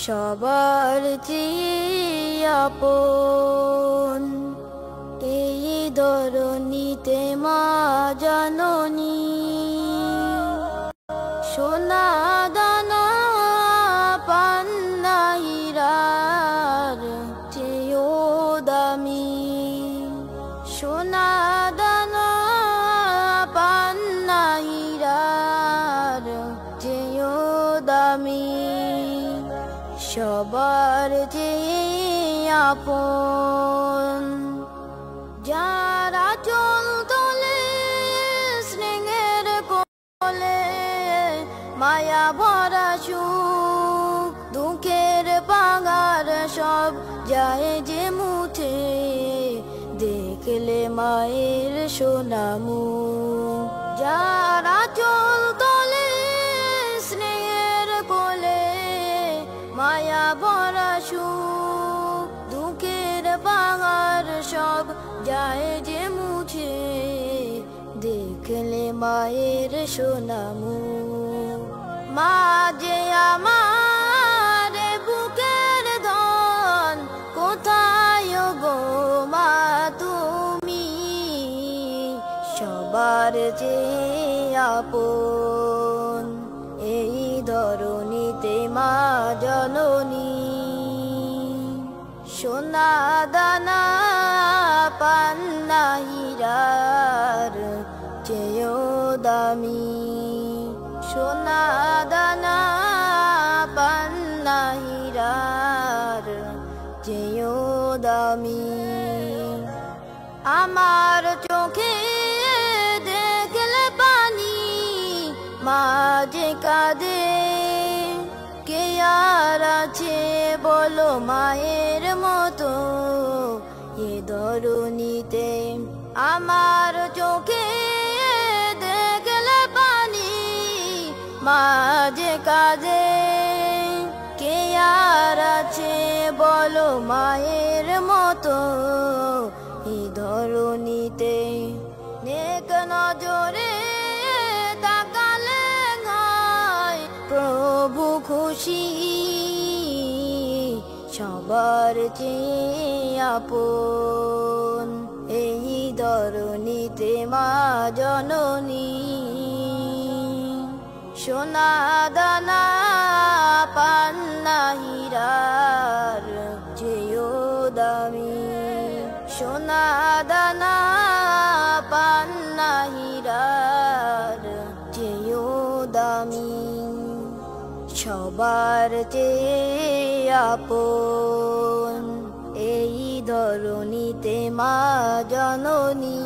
সবার চেয়ে আপন এই ধরণীতে মা জননী। সোনা দানা পান্না হীরার চেয়েও দামি, সোনা দানা পান্না হীরার চেয়েও দামি। সবার চেয়ে আপন যারা চল তোলে স্নেহের কোলে, মায়া ভরা সুখ দুঃখের পাগার সব যায় যে মুঠে, দেখলে মায়ের সোনা মুখ। যারা চল তোলে স্নেহের কোলে, মায়া ভরা সুখ দুঃখের পাহাড় সব যায় যে মুছে, দেখলে মায়ের সোনা মুখ। মা যে আমার বুকের ধন, কোথায় গো মা তুমি? সবার যে আপন এই ধরণীতে মা জননী। সোনা দানা পান্না হীরার চেয়েও দামি, সোনা দানা পান্না হীরার চেয়েও দামি। আমার চোখে দেখলে পানি, মা যে কাঁদে কে আর আছে বলো মায়ের মতো এ ধরণীতে? আমার চোখে দেখলে পানি, মা যে কাঁদে কে আর আছে বলো মায়ের মতো এ ধরণীতে? নেক নজরে তাকালে হয় প্রভু খুশি, সবার চেয়ে আপন এই ধরণীতে মা জননী। সোনা দানা পান্না হীরার চেয়েও দামি, সোনা দানা পান্না হীরার চেয়েও দামি। সবার চেয়ে আপন এই ধরণীতে মা জননী।